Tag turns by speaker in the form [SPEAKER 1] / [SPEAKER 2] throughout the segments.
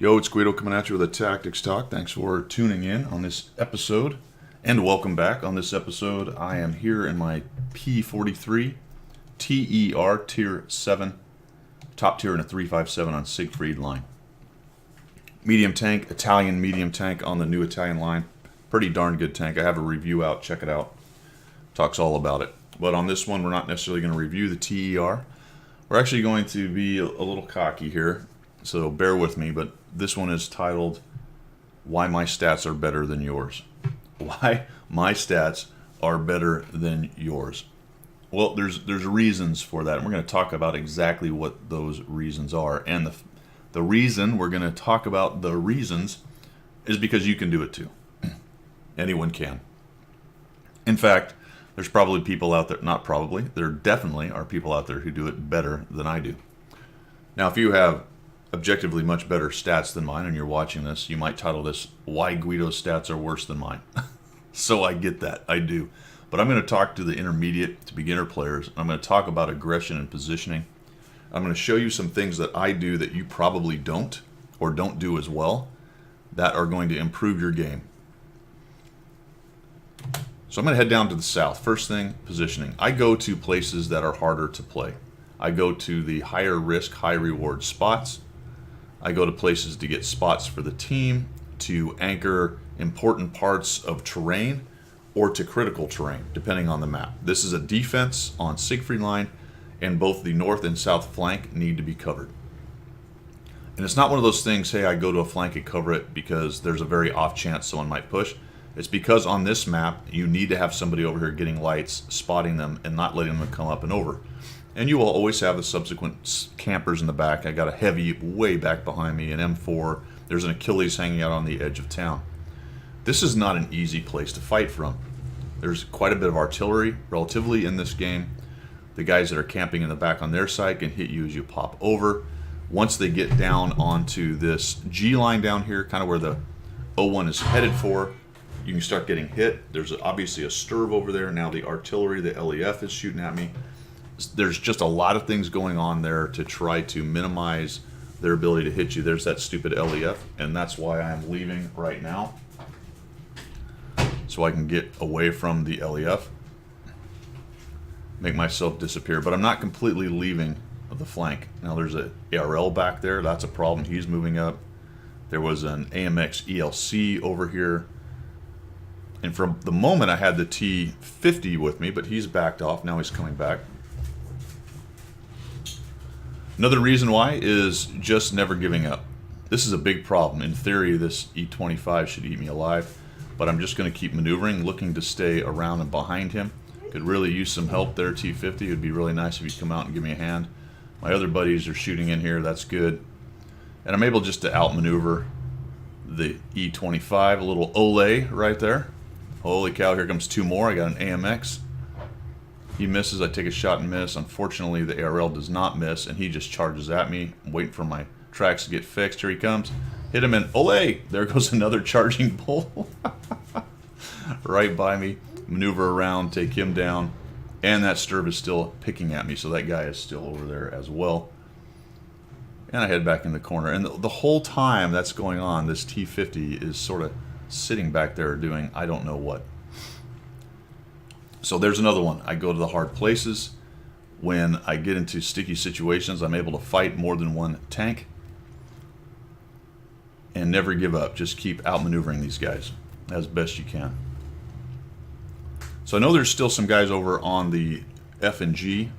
[SPEAKER 1] Yo, it's Guido coming at you with a Tactics Talk. Thanks for tuning in on this episode, and welcome back. On this episode, I am here in my P43 TER Tier 7, top tier in a 357 on Siegfried line. Medium tank, Italian medium tank on the new Italian line. Pretty darn good tank. I have a review out, check it out. Talks all about it. But on this one, we're not necessarily going to review the TER. We're actually going to be a little cocky here, so bear with me, but this one is titled, Why My Stats Are Better Than Yours. Why my stats are better than yours. Well, there's reasons for that, and we're going to talk about exactly what those reasons are. And the reason we're going to talk about the reasons is because you can do it too. Anyone can. In fact, there's probably people out there, not probably, there definitely are people out there who do it better than I do. Now, if you have objectively much better stats than mine and you're watching this, you might title this, Why Guido's Stats Are Worse Than Mine. So I get that, I do. But I'm going to talk to the intermediate to beginner players. I'm going to talk about aggression and positioning. I'm going to show you some things that I do that you probably don't or don't do as well that are going to improve your game. So I'm going to head down to the south. First thing, positioning. I go to places that are harder to play. I go to the higher risk, high reward spots. I go to places to get spots for the team, to anchor important parts of terrain, or to critical terrain, depending on the map. This is a defense on Siegfried line, and both the north and south flank need to be covered. And it's not one of those things, hey, I go to a flank and cover it because there's a very off chance someone might push. It's because on this map, you need to have somebody over here getting lights, spotting them, and not letting them come up and over. And you will always have the subsequent campers in the back. I got a heavy way back behind me, an M4. There's an Achilles hanging out on the edge of town. This is not an easy place to fight from. There's quite a bit of artillery relatively in this game. The guys that are camping in the back on their side can hit you as you pop over. Once they get down onto this G line down here, kind of where the O1 is headed for, you can start getting hit. There's obviously a Sturv over there. Now the artillery, the LEF is shooting at me. There's just a lot of things going on there to try to minimize their ability to hit you. There's that stupid LEF, and that's why I'm leaving right now, so I can get away from the LEF, make myself disappear. But I'm not completely leaving the flank. Now there's a ARL back there. That's a problem. He's moving up. There was an AMX ELC over here. And from the moment I had the T50 with me, but he's backed off. Now he's coming back. Another reason why is just never giving up. This is a big problem. In theory, this E25 should eat me alive, but I'm just going to keep maneuvering, looking to stay around and behind him. Could really use some help there, T50. It would be really nice if you'd come out and give me a hand. My other buddies are shooting in here. That's good. And I'm able just to outmaneuver the E25. A little Olay right there. Holy cow, here comes two more. I got an AMX. He misses, I take a shot and miss. Unfortunately, the ARL does not miss, and he just charges at me. I'm waiting for my tracks to get fixed. Here he comes. Hit him, and Olay! There goes another charging bull. Right by me. Maneuver around, take him down. And that Sturv is still picking at me, so that guy is still over there as well. And I head back in the corner. And the whole time that's going on, this T50 is sort of sitting back there doing I don't know what. So there's another one. I go to the hard places. When I get into sticky situations, I'm able to fight more than one tank. And never give up. Just keep outmaneuvering these guys as best you can. So I know there's still some guys over on the F and G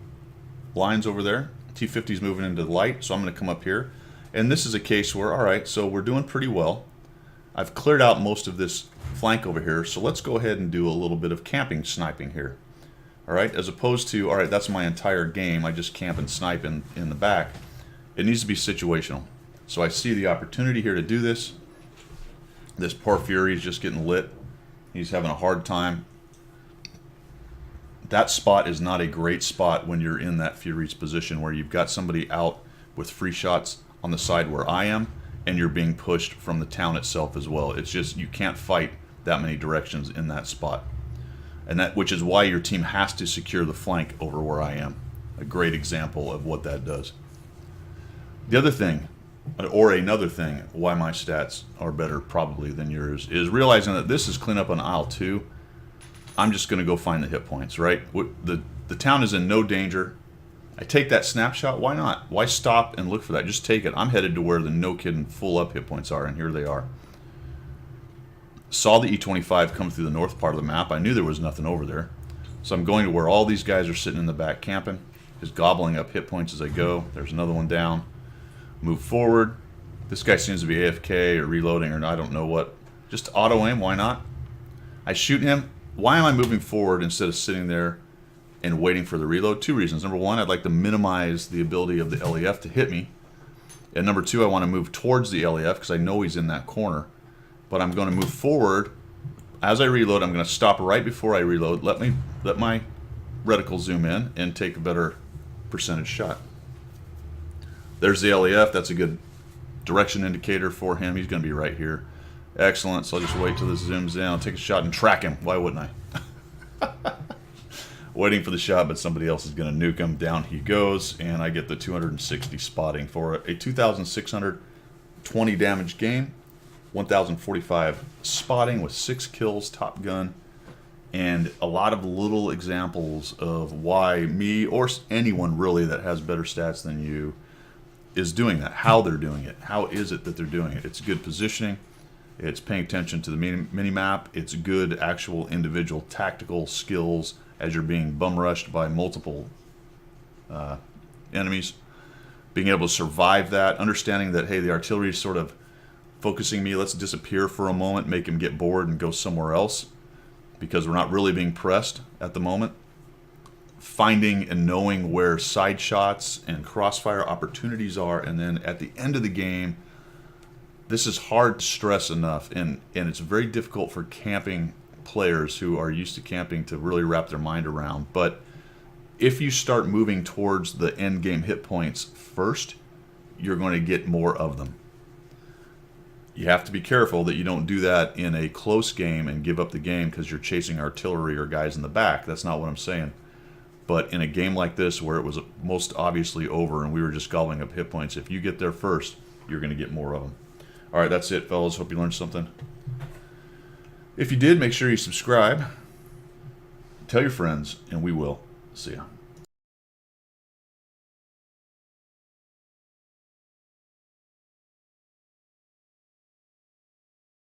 [SPEAKER 1] lines over there. T50's moving into the light, so I'm going to come up here. And this is a case where, all right, so we're doing pretty well. I've cleared out most of this flank over here, so let's go ahead and do a little bit of camping sniping here. All right, as opposed to, all right, that's my entire game, I just camp and snipe in the back. It needs to be situational. So I see the opportunity here to do this. This poor Fury is just getting lit. He's having a hard time. That spot is not a great spot when you're in that Fury's position where you've got somebody out with free shots on the side where I am, and you're being pushed from the town itself as well. It's just you can't fight that many directions in that spot. And that, which is why your team has to secure the flank over where I am. A great example of what that does. The other thing, or another thing, why my stats are better probably than yours, is realizing that this is cleanup on aisle 2. I'm just going to go find the hit points, right? The town is in no danger. I take that snapshot. Why not? Why stop and look for that? Just take it. I'm headed to where the no kidding full up hit points are, and here they are. Saw the E25 come through the north part of the map. I knew there was nothing over there. So I'm going to where all these guys are sitting in the back camping, just gobbling up hit points as I go. There's another one down. Move forward. This guy seems to be AFK or reloading or I don't know what. Just auto aim, why not? I shoot him. Why am I moving forward instead of sitting there and waiting for the reload? 2 reasons. Number 1, I'd like to minimize the ability of the LEF to hit me. And number 2, I want to move towards the LEF because I know he's in that corner. But I'm going to move forward. As I reload, I'm going to stop right before I reload. Let my reticle zoom in and take a better percentage shot. There's the LEF. That's a good direction indicator for him. He's going to be right here. Excellent. So I'll just wait till this zooms in. I'll take a shot and track him. Why wouldn't I? Waiting for the shot, but somebody else is going to nuke him. Down he goes, and I get the 260 spotting for a 2,620 damage game. 1,045 spotting with 6 kills, Top Gun, and a lot of little examples of why me or anyone really that has better stats than you is doing that, how they're doing it, how is it that they're doing it. It's good positioning, it's paying attention to the mini-map, it's good actual individual tactical skills as you're being bum rushed by multiple enemies, being able to survive that, understanding that, hey, the artillery is sort of focusing me, let's disappear for a moment, make him get bored and go somewhere else because we're not really being pressed at the moment. Finding and knowing where side shots and crossfire opportunities are, and then at the end of the game, this is hard to stress enough, and it's very difficult for camping players who are used to camping to really wrap their mind around. But if you start moving towards the end game hit points first, you're going to get more of them. You have to be careful that you don't do that in a close game and give up the game because you're chasing artillery or guys in the back. That's not what I'm saying. But in a game like this where it was most obviously over and we were just gobbling up hit points, if you get there first, you're going to get more of them. All right, that's it, fellas. Hope you learned something. If you did, make sure you subscribe. Tell your friends, and we will see ya.